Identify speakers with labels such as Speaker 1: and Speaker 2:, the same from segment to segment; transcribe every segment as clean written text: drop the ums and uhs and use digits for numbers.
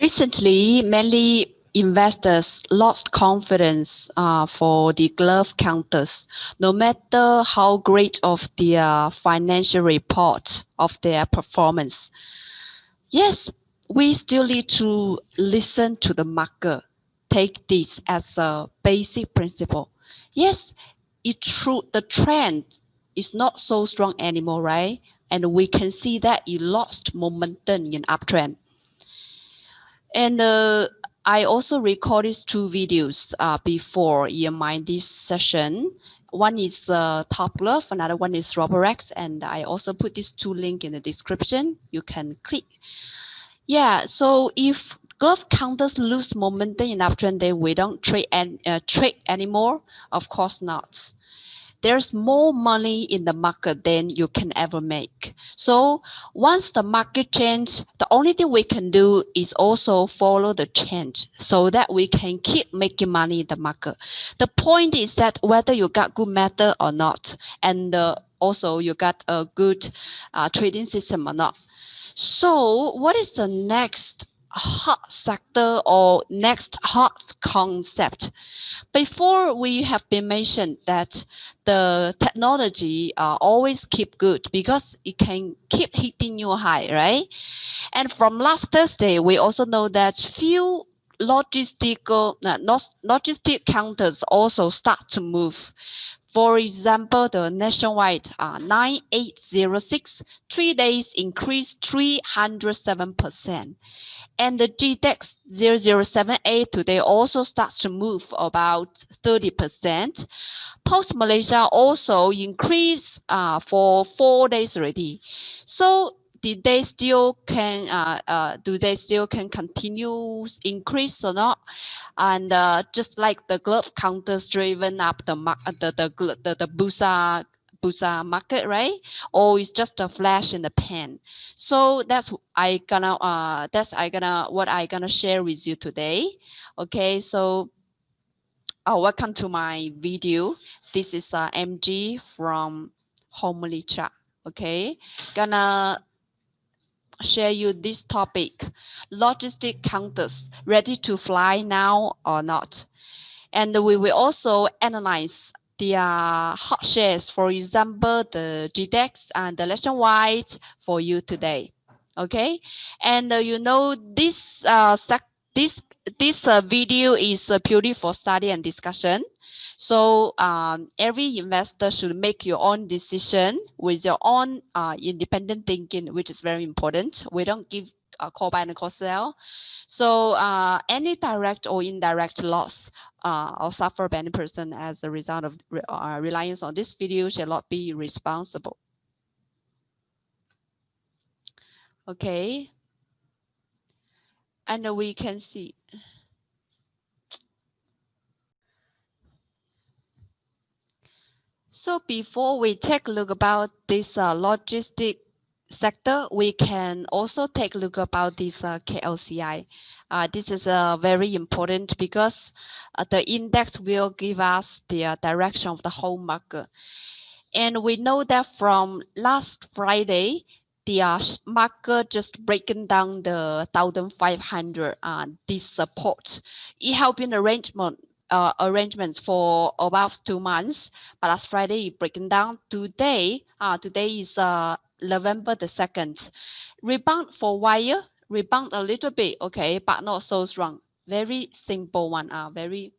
Speaker 1: Recently, many investors lost confidence for the glove counters, no matter how great of their financial report of their performance. Yes, we still need to listen to the market. Take this as a basic principle. Yes, the trend is not so strong anymore, right? And we can see that it lost momentum in uptrend. And I also recorded two videos before in this session. One is Top Glove, another one is RoboRex, and I also put these two links in the description. You can click. Yeah, so if glove counters lose momentum in uptrend, then we don't trade anymore. Of course not. There's more money in the market than you can ever make. So once the market changes, the only thing we can do is also follow the change so that we can keep making money in the market. The point is that whether you got good method or not, and also you got a good trading system or not. So what is the next hot sector or next hot concept? Before we have been mentioned that the technology always keep good because it can keep hitting new high, right? And from last Thursday, we also know that few logistic counters also start to move. For example, the nationwide 9806, 3 days increase 307%. And the GDEX 0078 today also starts to move about 30%. Post Malaysia also increased for 4 days already. So did they still can do they still can continue increase or not? And just like the glove counters driven up the Bursa market, right? Or it's just a flash in the pan. So that's what I gonna share with you today. Okay, so welcome to my video. This is MG from Homilychart. Okay, gonna share you this topic: logistic counters ready to fly now or not? And we will also analyze the hot shares, for example, the GDEX and the nationwide for you today. Okay, and you know this this video is purely for study and discussion. So every investor should make your own decision with your own independent thinking, which is very important. We don't give call buy and call sell. So any direct or indirect loss or suffer by any person as a result of reliance on this video shall not be responsible. Okay. And we can see. So before we take a look about this logistic sector, we can also take a look about this KLCI. This is very important because the index will give us the direction of the whole market. And we know that from last Friday, the market just breaking down the 1,500 this support. It has been arrangements for about 2 months, but last Friday it breaking down. Today is November the 2nd. Rebound for wire, rebound a little bit, okay, but not so strong. Very simple one, very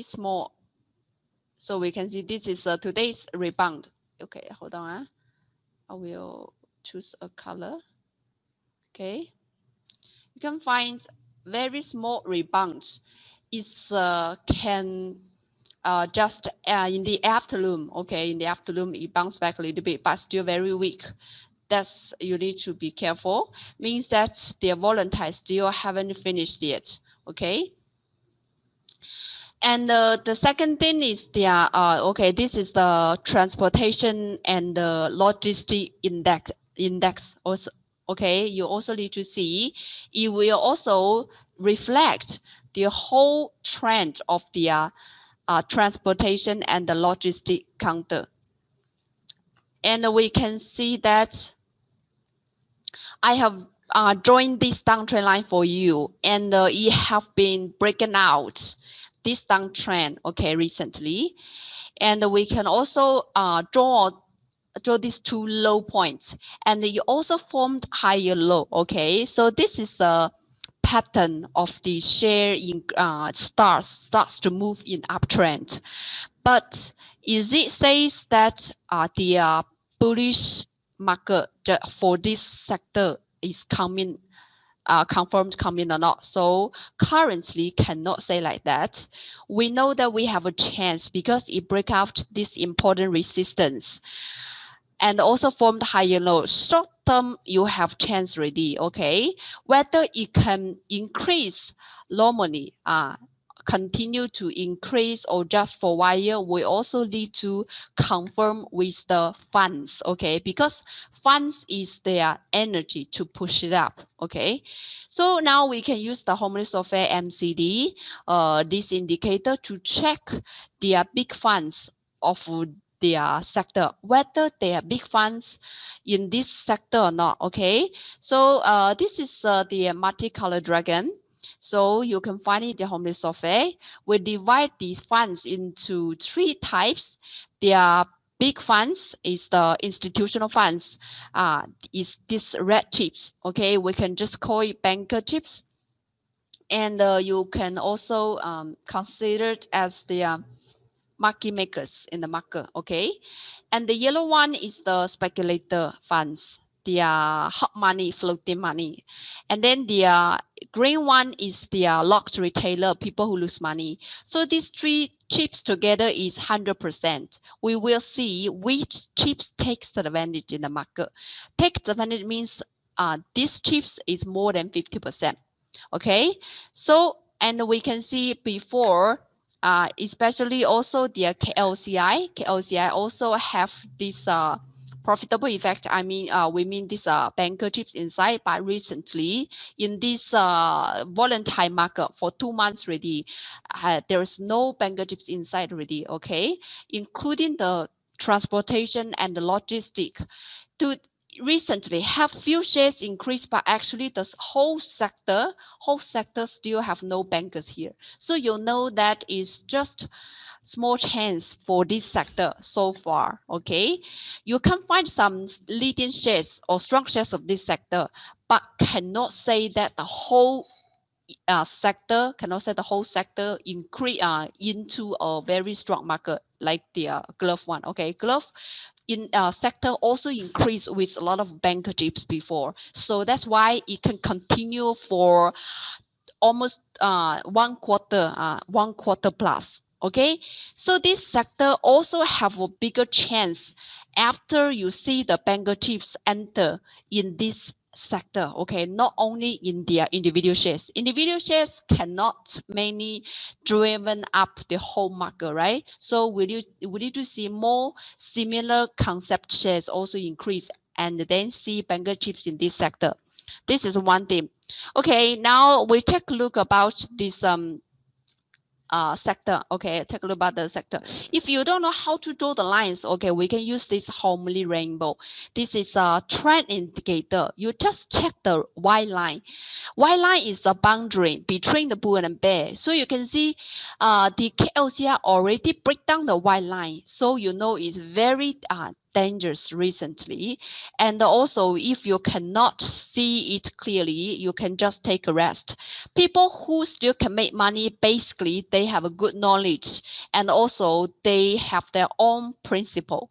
Speaker 1: small. So we can see this is today's rebound. Okay, hold on. I will choose a color. Okay, you can find very small rebounds. It's can just in the afternoon. Okay, in the afternoon it bounced back a little bit, but still very weak. That's you need to be careful. Means that the volatile still haven't finished yet. Okay. And the second thing is the okay, this is the transportation and the logistic index also. Okay, you also need to see it will also reflect the whole trend of the transportation and the logistic counter. And we can see that I have drawing this downtrend line for you, and it have been breaking out this downtrend, okay, recently. And we can also draw these two low points, and you also formed higher low, okay. So this is a pattern of the share in starts to move in uptrend. But is it says that the bullish market for this sector is coming, confirmed coming or not? So currently cannot say like that. We know that we have a chance because it break out this important resistance and also formed higher low. Short term, you have chance already, okay? Whether it can increase normally, continue to increase or just for while, we also need to confirm with the funds, okay? Because funds is their energy to push it up, okay? So now we can use the Homilychart software MCD, this indicator to check their big funds of their sector, whether they are big funds in this sector or not, okay? So this is the multicolor dragon. So you can find it in the Homilychart software. We divide these funds into three types. Their big funds is the institutional funds, is this red chips, okay? We can just call it banker chips. And you can also consider it as the market makers in the market, okay? And the yellow one is the speculator funds, the hot money, floating money. And then the green one is the locked retailer, people who lose money. So these three chips together is 100%. We will see which chips takes advantage in the market. Takes advantage means these chips is more than 50%. Okay, so and we can see before, especially also the KLCI. KLCI also have this profitable effect. I mean, we mean this banker chips inside, but recently in this volatile market for 2 months already, there is no banker chips inside already, okay, including the transportation and the logistic. To recently have few shares increased, but actually the whole sector still have no bankers here. So you know that is just small chance for this sector so far, okay? You can find some leading shares or strong shares of this sector, but cannot say that the whole sector, cannot say the whole sector increase into a very strong market like the glove one, okay? Glove in sector also increased with a lot of banker chips before. So that's why it can continue for almost 1 quarter plus. Okay, so this sector also have a bigger chance after you see the banker chips enter in this sector. Okay, not only in their individual shares. Individual shares cannot mainly driven up the whole market, right? So we need to see more similar concept shares also increase and then see banker chips in this sector. This is one thing. Okay, now we take a look about this sector. Okay, take a look about the sector. If you don't know how to draw the lines, okay, we can use this Homely rainbow. This is a trend indicator. You just check the white line. White line is the boundary between the bull and bear. So you can see the KLCI already break down the white line. So you know it's very dangerous recently. And also if you cannot see it clearly, you can just take a rest. People who still can make money, basically they have a good knowledge and also they have their own principle,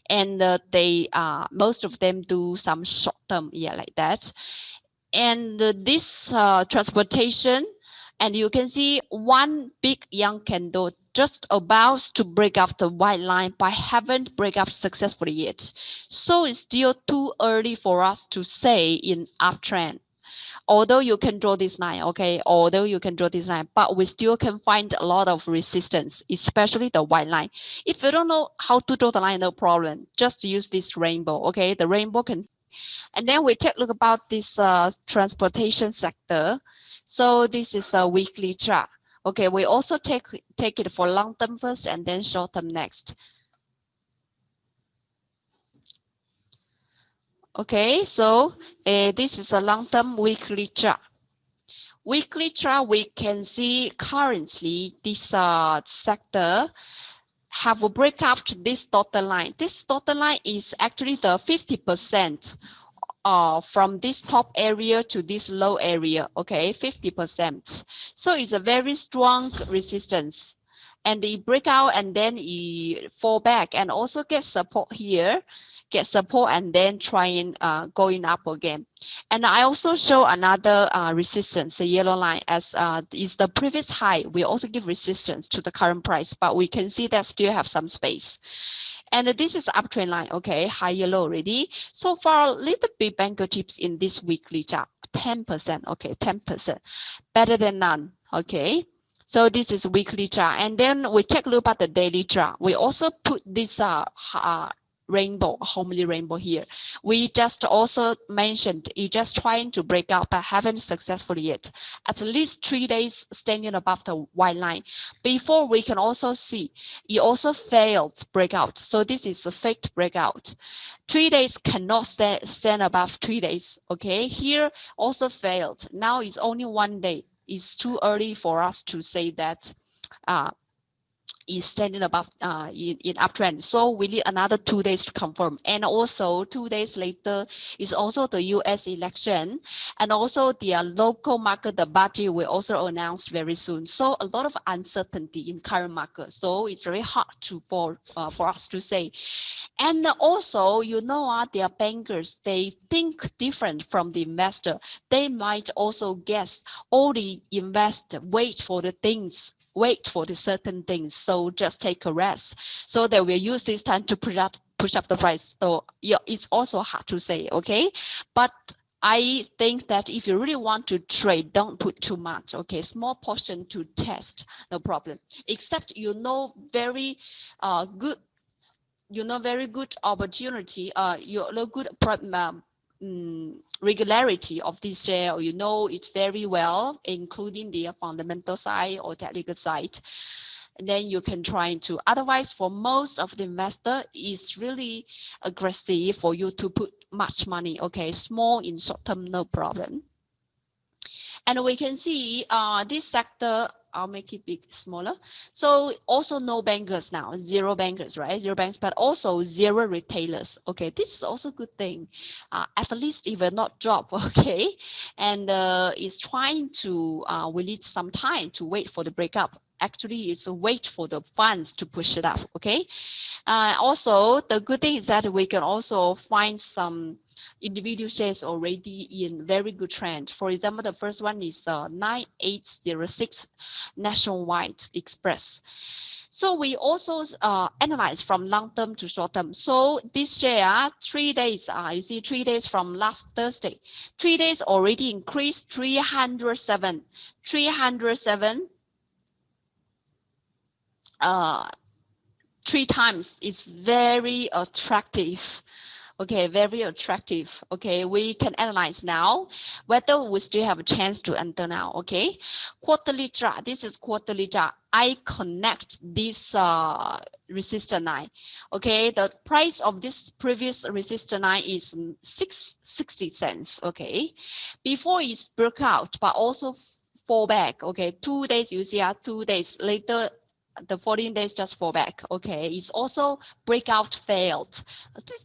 Speaker 1: and they most of them do some short term, yeah, like that. And this transportation, and you can see one big young candle just about to break up the white line but haven't break up successfully yet. So it's still too early for us to say in uptrend. Although you can draw this line, okay, although you can draw this line, but we still can find a lot of resistance, especially the white line. If you don't know how to draw the line, no problem, just use this rainbow, okay? The rainbow can. And then we take a look about this transportation sector. So this is a weekly chart. Okay, we also take it for long term first and then short term next. Okay, so this is a long-term weekly chart. Weekly chart, we can see currently this sector have a breakout to this dotted line. This dotted line is actually the 50% from this top area to this low area, okay, 50%. So it's a very strong resistance. And it break out and then it fall back and also get support here, get support and then trying going up again. And I also show another resistance, the yellow line, as is the previous high. We also give resistance to the current price, but we can see that still have some space. And this is uptrend line, okay, high yellow already. So far, a little bit banker tips in this weekly chart, 10%, okay, 10%, better than none, okay. So this is weekly chart. And then we take a look at the daily chart. We also put this rainbow, homely rainbow here. We just also mentioned it just trying to break out, but haven't successfully yet. At least 3 days standing above the white line. Before we can also see it also failed breakout. So this is a faked breakout. 3 days cannot stand above 3 days. Okay, here also failed. Now it's only 1 day. It's too early for us to say that is standing above in uptrend. So we need another 2 days to confirm. And also 2 days later is also the US election, and also the local market, the budget will also announce very soon. So a lot of uncertainty in current market. So it's very hard to for us to say. And also, you know, their bankers, they think different from the investor. They might also guess, all the investor wait for the things, wait for the certain things, so just take a rest. So they will use this time to push up the price. So yeah, it's also hard to say, okay? But I think that if you really want to trade, don't put too much, okay? Small portion to test, no problem. Except you know very good, you know very good opportunity, you know good regularity of this share, or you know it very well, including the fundamental side or technical side, and then you can try to. Otherwise, for most of the investor, it's really aggressive for you to put much money, okay? Small in short term, no problem. And we can see this sector, I'll make it big, smaller. So also no bankers now, zero bankers, right? Zero banks, but also zero retailers. Okay, this is also a good thing. At least it will not drop, okay? And it's trying to, we need some time to wait for the breakup. Actually, it's a wait for the funds to push it up, okay? Also, the good thing is that we can also find some individual shares already in very good trend. For example, the first one is 9806 Nationwide Express. So we also analyze from long term to short term. So this share, 3 days, you see 3 days from last Thursday, 3 days already increased 307, 3 times. Is very attractive. Okay, very attractive. Okay, we can analyze now whether we still have a chance to enter now. Okay, quarterly chart. This is quarterly chart. I connect this resistor line. Okay, the price of this previous resistor line is 60 cents. Okay, before it's broke out, but also fall back. Okay, 2 days. You see, 2 days later, the 14 days just fall back. Okay, it's also breakout failed.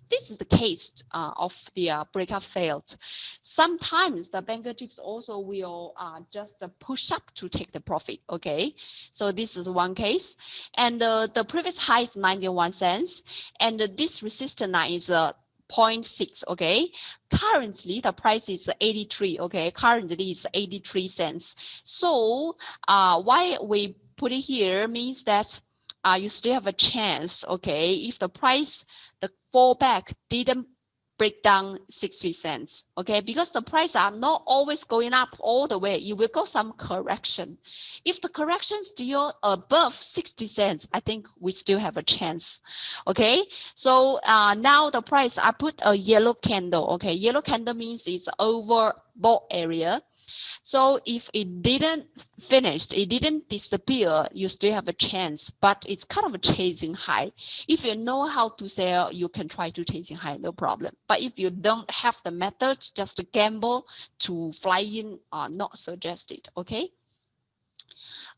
Speaker 1: This is the case of the breakout failed. Sometimes the banker tips also will just push up to take the profit. Okay, so this is one case, and the previous high is 91 cents, and this resistance line is 0.6. Okay, currently the price is 83. Okay, currently it's 83 cents. So why we put it here means that you still have a chance. Okay, if the price, the fallback didn't break down 60 cents. Okay, because the price are not always going up all the way, you will go some correction. If the correction is still above 60 cents, I think we still have a chance. Okay, so now the price, I put a yellow candle. Okay, yellow candle means it's overbought area. So if it didn't finish, it didn't disappear, you still have a chance, but it's kind of a chasing high. If you know how to sell, you can try to chasing high, no problem. But if you don't have the methods, just to gamble to fly in are not suggested, okay?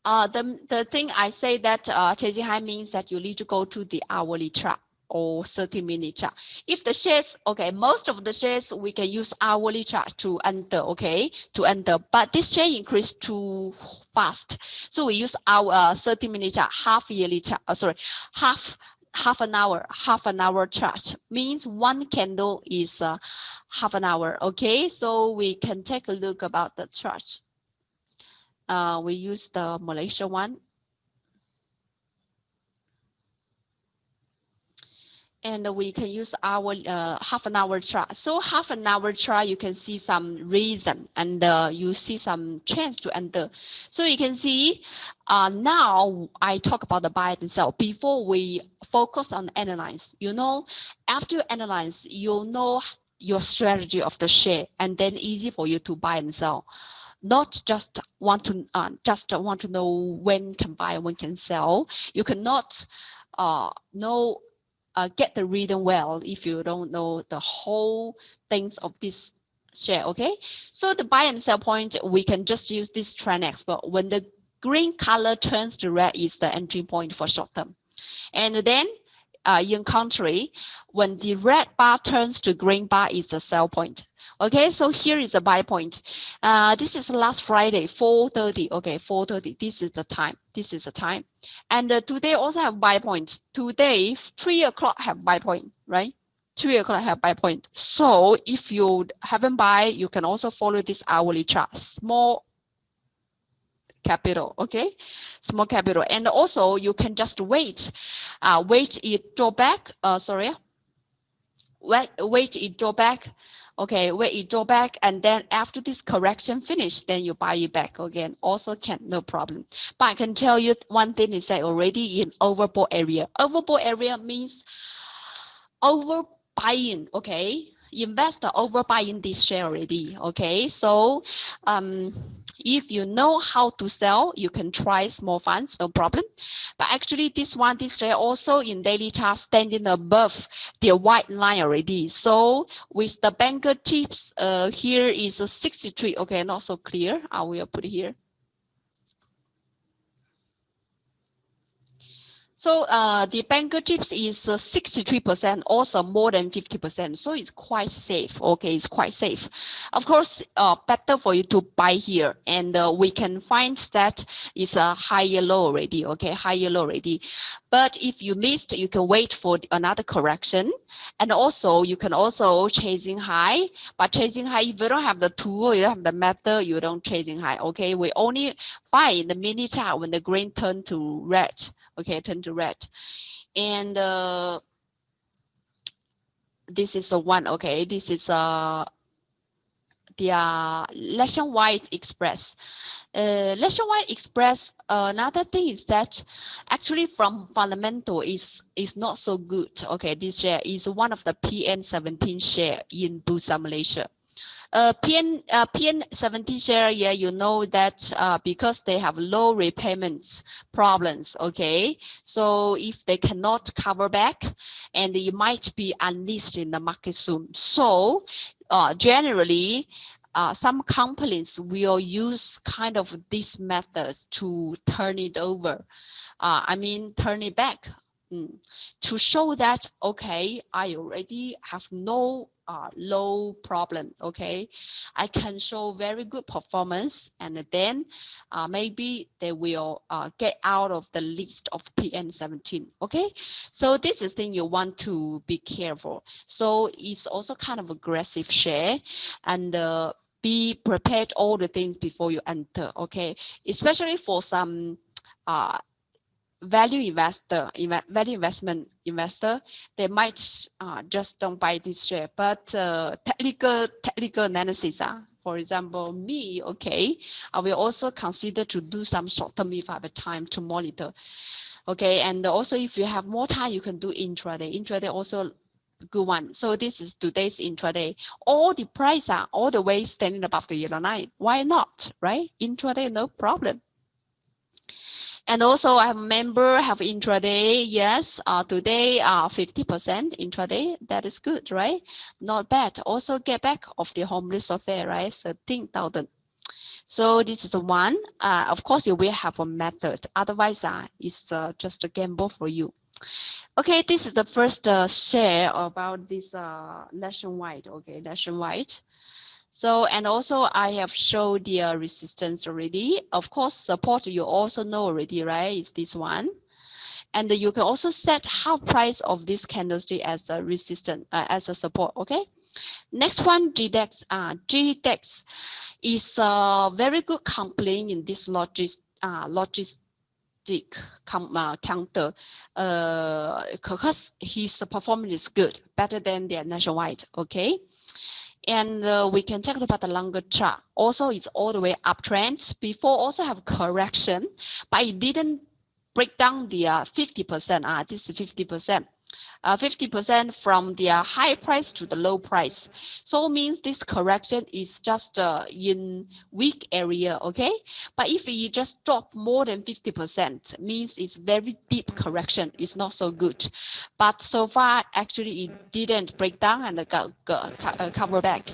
Speaker 1: The thing I say that chasing high means that you need to go to the hourly chart or 30-minute chart. If the shares, okay, most of the shares we can use hourly chart to enter, okay, to enter, but this share increased too fast. So we use our 30-minute chart, half yearly chart, half an hour chart means one candle is half an hour, okay? So we can take a look about the chart. We use the Malaysia one. And we can use our half an hour chart. So half an hour chart, you can see some reason and you see some chance to enter. So you can see now I talk about the buy and sell. Before we focus on analyze, you know, after you analyze, you'll know your strategy of the share and then easy for you to buy and sell. Not just want to know when can buy, when can sell. You cannot know get the reading well if you don't know the whole things of this share, okay? So the buy and sell point, we can just use this trend expert. When the green color turns to red is the entry point for short term. And then in contrary, when the red bar turns to green bar is the sell point. Okay, so here is a buy point. This is last Friday, 4:30. Okay, 4:30. This is the time. This is the time. And today also have buy point. Today, 3 o'clock have buy point, right? 3 o'clock have buy point. So if you haven't buy, you can also follow this hourly chart. Small capital, okay? Small capital. And also you can just wait. Wait it draw back. Wait it draw back. Okay, wait it draw back, and then after this correction finish, then you buy it back again. Also can, no problem. But I can tell you one thing is that already in overbought area. Overbought area means overbuying, okay? Investor overbuying this share already, okay? So if you know how to sell, you can try small funds, no problem. But actually this share also in daily chart standing above the white line already. So with the banker tips, here is a 63, okay, not so clear. I will put it here. So the banker tips is 63%, also more than 50%. So it's quite safe. Okay, it's quite safe. Of course, better for you to buy here. And we can find that is a higher low already. Okay, higher low already. But if you missed, you can wait for another correction. And also, you can also chasing high. But chasing high, if you don't have the tool, you don't have the method, you don't chasing high. Okay, we only buy in the mini chart when the green turn to red. Okay, turn to red. And this is the one. Okay, this is the Nationwide Express. Nationwide Express, another thing is that actually from fundamental is not so good. Okay, this share is one of the PN17 share in Bursa Malaysia. PN17 share, yeah, you know that because they have low repayments problems, okay? So if they cannot cover back, and it might be unleashed in the market soon. So generally, some companies will use kind of these methods to turn it over. Turn it back to show that, okay, I already have no low problem, okay? I can show very good performance, and then maybe they will get out of the list of PN17, okay? So this is thing you want to be careful. So it's also kind of aggressive share, and be prepared all the things before you enter, okay? Especially for some value investment investor, they might just don't buy this share. But technical analysis, for example, me, okay, I will also consider to do some short term if I have time to monitor. Okay, and also if you have more time, you can do intraday. Intraday also good one. So this is today's intraday. All the price are all the way standing above the yellow line. Why not, right? Intraday, no problem. And also I have member have intraday. Yes, today 50% intraday. That is good, right? Not bad. Also get back of the homely software, right? 13,000. So this is the one. Of course, you will have a method. Otherwise, it's just a gamble for you. Okay, this is the first share about this nationwide. Okay, nationwide. So, and also I have showed the resistance already. Of course, support you also know already, right? Is this one. And you can also set half price of this candlestick as a resistance, as a support, okay? Next one, GDEX. GDEX is a very good company in this logistic counter because his performance is good, better than the nationwide, okay? And we can check about the longer chart. Also, it's all the way uptrend. Before also have correction, but it didn't break down the 50%. This is 50%. 50% from the high price to the low price. So means this correction is just in weak area, okay? But if you just drop more than 50%, means it's very deep correction. It's not so good. But so far, actually, it didn't break down and cover back.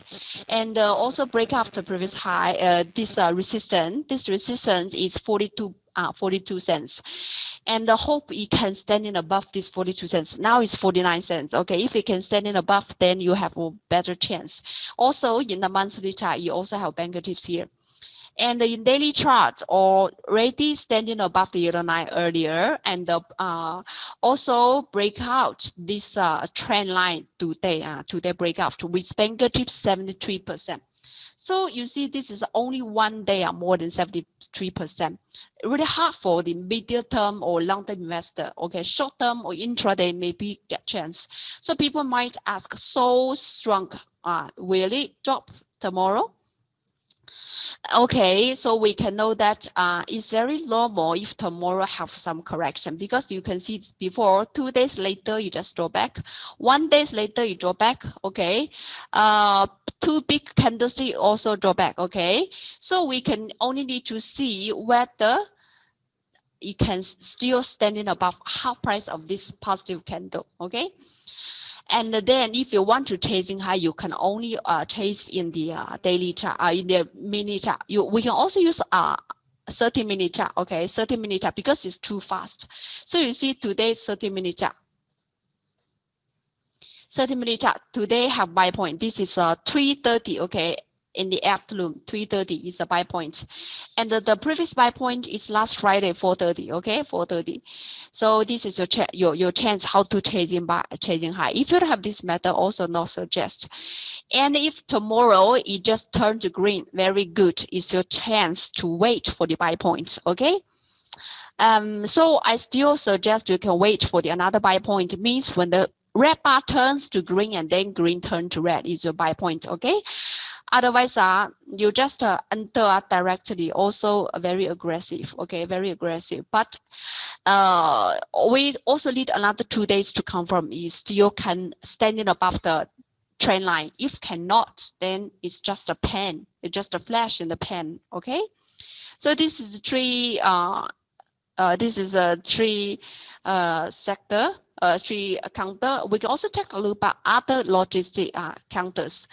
Speaker 1: And also break up the previous high, this resistance. This resistance is 42 cents. And I hope it can stand in above this 42 cents. Now it's 49 cents. Okay, if it can stand in above, then you have a better chance. Also, in the monthly chart, you also have banker tips here. And in daily chart, already standing above the yellow line earlier, and also break out this trend line today. Today breakout with banker tips 73%. So you see, this is only one day more than 73%. Really hard for the medium term or long term investor. Okay, short term or intraday maybe get chance. So people might ask, so strong, will it drop tomorrow? Okay, so we can know that it's very normal if tomorrow have some correction, because you can see before 2 days later you just draw back, 1 day later you draw back. Okay, two big candlestick also draw back. Okay, so we can only need to see whether it can still standing above half price of this positive candle. Okay. And then if you want to chasing high, you can only chase in the daily chart, in the mini chart. We can also use 30-minute chart, okay, 30-minute chart, because it's too fast. So you see today's 30-minute chart. 30-minute chart today have buy point. This is 3:30, okay, in the afternoon. 3:30 is a buy point, and the previous buy point is last Friday 4:30, okay, 4:30. So this is your chance how to chasing high. If you don't have this method, also not suggest. And if tomorrow it just turned to green, very good. It's your chance to wait for the buy point, okay. So I still suggest you can wait for the another buy point. It means when the red bar turns to green and then green turn to red is your buy point, okay. Otherwise, you just enter directly, also very aggressive, okay, very aggressive. But we also need another 2 days to confirm you still can standing above the trend line. If cannot, then it's just a pen. It's just a flash in the pen, okay. So this is three. This is a three sector. Three counter. We can also take a look at other logistic counters.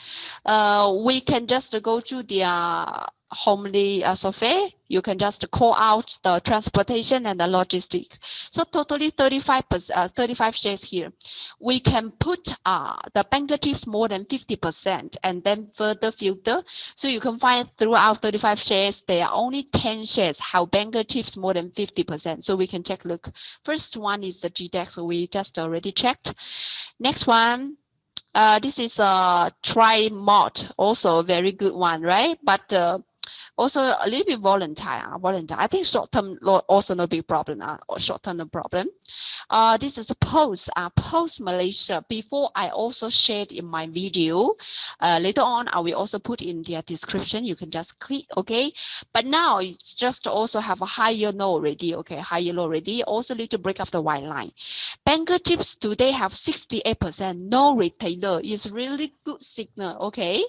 Speaker 1: We can just go to the Homely software. You can just call out the transportation and the logistic. So totally 35 shares here. We can put the banker tips more than 50% and then further filter. So you can find throughout 35 shares, there are only 10 shares have banker tips more than 50%. So we can take a look. First one is the GDEX. So we just already checked. Next one. This is a try mod, also a very good one, right? But Also a little bit volatile. I think short term also no big problem. Or short term no problem. This is a post Malaysia. Before I also shared in my video. Later on, I will also put in the description. You can just click, okay? But now it's just also have a higher low already, okay? Higher low already. Also need to break up the white line. Banker chips today have 68%. No retailer is really good signal, okay?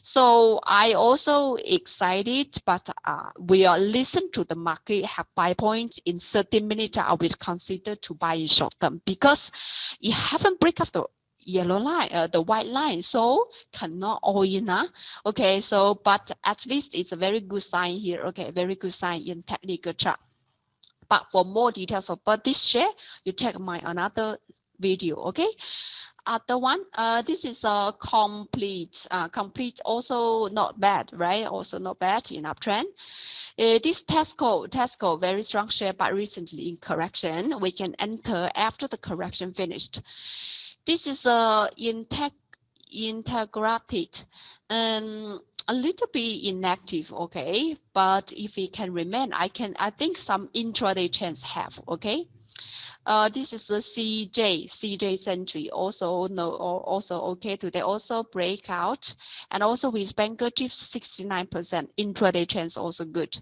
Speaker 1: So I also excited, but we are listen to the market have buy points in 30 minutes. I will consider to buy in short term because it haven't break up the yellow line, the white line, so cannot all in. Okay, so but at least it's a very good sign here. Okay, very good sign in technical chart. But for more details about this share, you check my another video. Okay. Other one, this is a complete also not bad, right? Also not bad in uptrend. This Tesco very strong share, but recently in correction. We can enter after the correction finished. This is integrated and a little bit inactive, okay? But if it can remain, I think some intraday chance have, okay? This is a CJ Century also also okay today, also breakout, and also with banker chips 69%, intraday chance also good.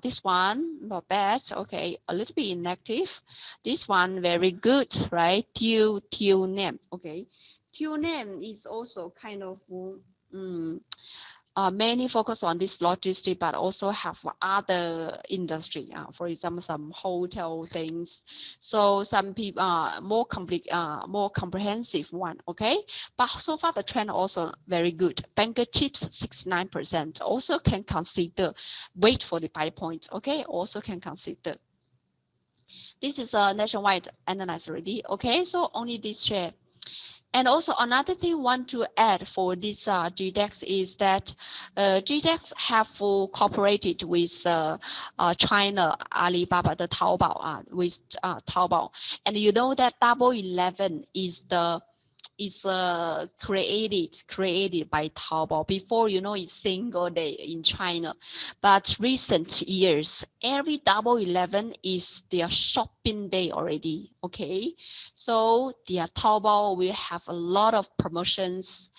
Speaker 1: This one not bad, okay, a little bit inactive. This one very good, right? Till name, okay. Till name is also kind of mainly focus on this logistic, but also have other industry. For example, some hotel things. So some people more complete, more comprehensive one. Okay, but so far the trend also very good. Banker chips 69%. Also can consider wait for the buy point. Okay, also can consider. This is a nationwide analysis already. Okay, so only this share. And also another thing I want to add for this GDEX is that GDEX have cooperated with China, Alibaba, the Taobao, with Taobao. And you know that Double 11 is the created by Taobao. Before, you know, it's single day in China, but recent years every Double 11 is their shopping day already. Okay, so their Taobao will have a lot of promotions,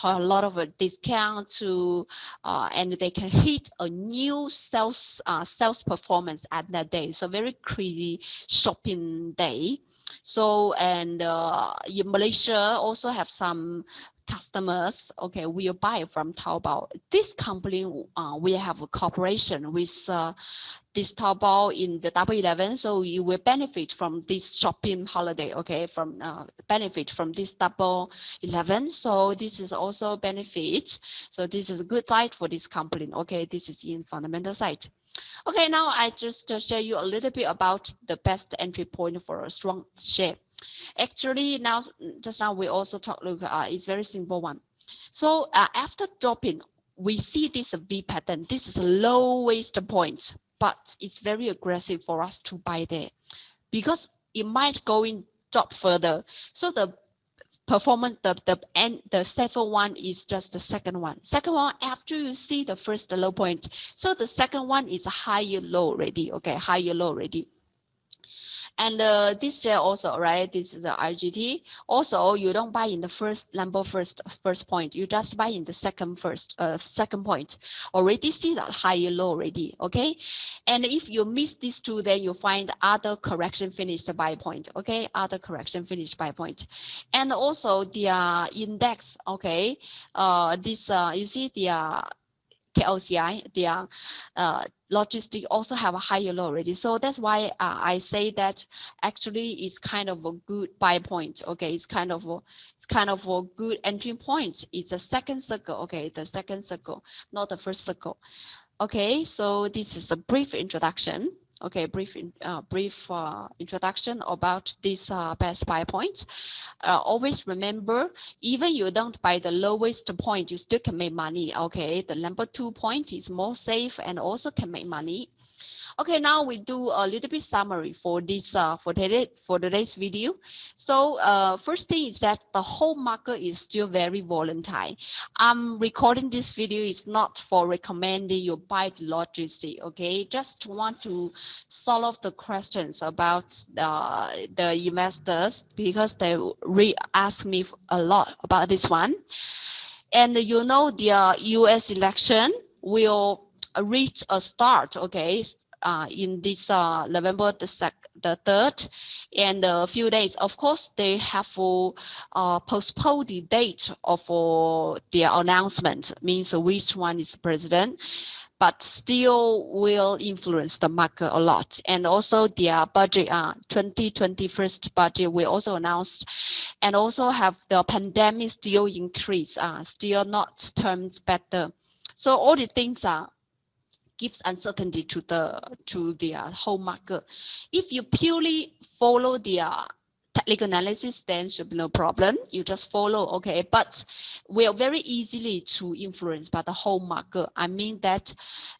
Speaker 1: a lot of a discount to and they can hit a new sales performance at that day. So very crazy shopping day. So, and in Malaysia also have some customers, okay, will buy from Taobao. This company, we have a cooperation with this Taobao in the Double 11, so you will benefit from this shopping holiday, okay, from benefit from this Double 11. So this is also benefit. So this is a good side for this company, okay, this is in fundamental side. Okay, now I just share you a little bit about the best entry point for a strong share. Actually, now just now we also talk. Look, it's very simple one. So after dropping, we see this V pattern. This is a lowest point, but it's very aggressive for us to buy there because it might go in drop further. So the performance, the second one is just the second one. Second one after you see the first low point. So the second one is a higher low already. Okay, higher low already. And this share also, right? This is the RGT. Also, you don't buy in the first point. You just buy in the second point. Already see that higher low already. Okay, and if you miss these two, then you find other correction finished by point. Okay, other correction finished by point, and also the index. Okay, this you see the KLCI, their logistic also have a higher low already. So that's why I say that actually it's kind of a good buy point. Okay, it's kind of a good entry point. It's the second circle. Okay, the second circle, not the first circle. Okay, so this is a brief introduction. Okay, brief introduction about this best buy point. Always remember, even you don't buy the lowest point, you still can make money. Okay, the number 2 point is more safe and also can make money. Okay, now we do a little bit summary for this for today's video. So first thing is that the whole market is still very volatile. I'm recording this video is not for recommending you buy the logistic. Okay, just want to solve the questions about the investors because they ask me a lot about this one. And you know the U.S. election will reach a start, okay, in this November the 3rd, and a few days. Of course, they have to postpone the date of their announcement, means which one is president, but still will influence the market a lot. And also their budget, 2021 budget will also announce, and also have the pandemic still increase, still not turned better. So all the things are gives uncertainty to the whole market. If you purely follow the technical analysis, then should be no problem. You just follow, okay. But we are very easily to influence by the whole market. I mean that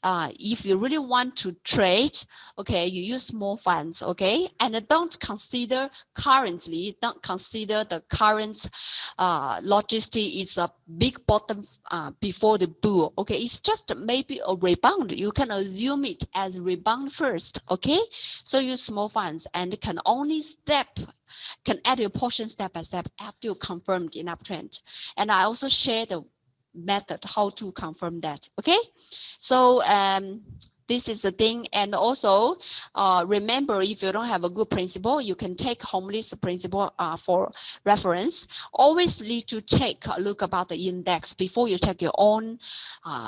Speaker 1: if you really want to trade, okay, you use small funds, okay, and don't consider the current logistic is a big bottom before the bull, okay. It's just maybe a rebound. You can assume it as rebound first, okay. So use small funds and can only can add your portion step by step after you confirm the uptrend. And I also share the method how to confirm that, okay. So this is the thing. And also remember, if you don't have a good principle, you can take Homily's principle for reference. Always need to take a look about the index before you check your own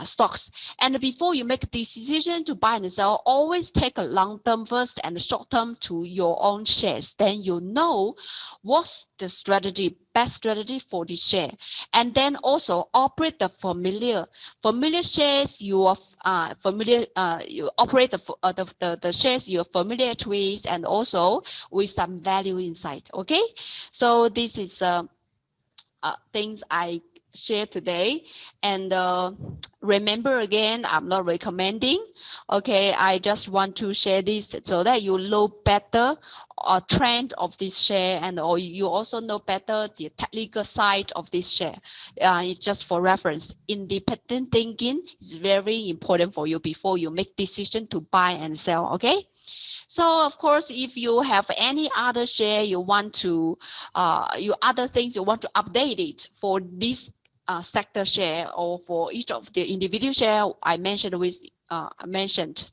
Speaker 1: stocks. And before you make a decision to buy and sell, always take a long term first and short term to your own shares. Then you know what's the best strategy for the share. And then also operate the familiar shares you are you operate the shares you're familiar with, and also with some value inside, okay. So this is things I share today. And remember again, I'm not recommending, okay. I just want to share this so that you know better trend of this share, and or you also know better the technical side of this share. It's just for reference. Independent thinking is very important for you before you make decision to buy and sell, okay. So of course, if you have any other share you want to, other things you want to update it for this sector share or for each of the individual share I mentioned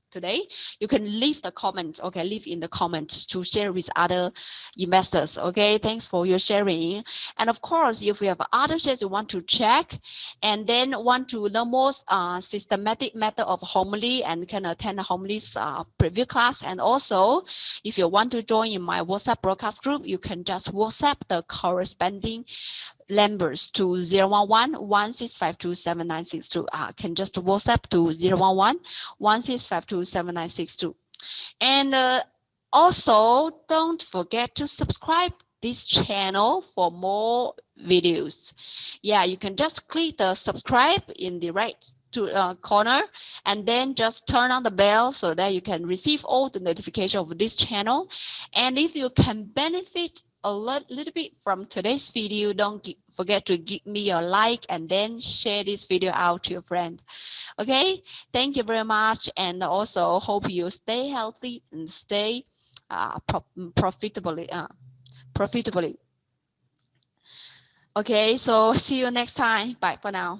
Speaker 1: today, you can leave the comments, okay, leave in the comments to share with other investors, okay. Thanks for your sharing. And of course, if you have other shares you want to check and then want to learn more systematic method of Homily and can attend Homily's preview class, and also if you want to join in my WhatsApp broadcast group, you can just WhatsApp the corresponding numbers to 011-1652-7962. Can just WhatsApp to 011-1652-7962. And also don't forget to subscribe this channel for more videos. Yeah, you can just click the subscribe in the right corner, and then just turn on the bell so that you can receive all the notification of this channel. And if you can benefit a little bit from today's video, don't forget to give me your like and then share this video out to your friend, okay. Thank you very much, and also hope you stay healthy and stay profitably. Okay, so see you next time. Bye for now.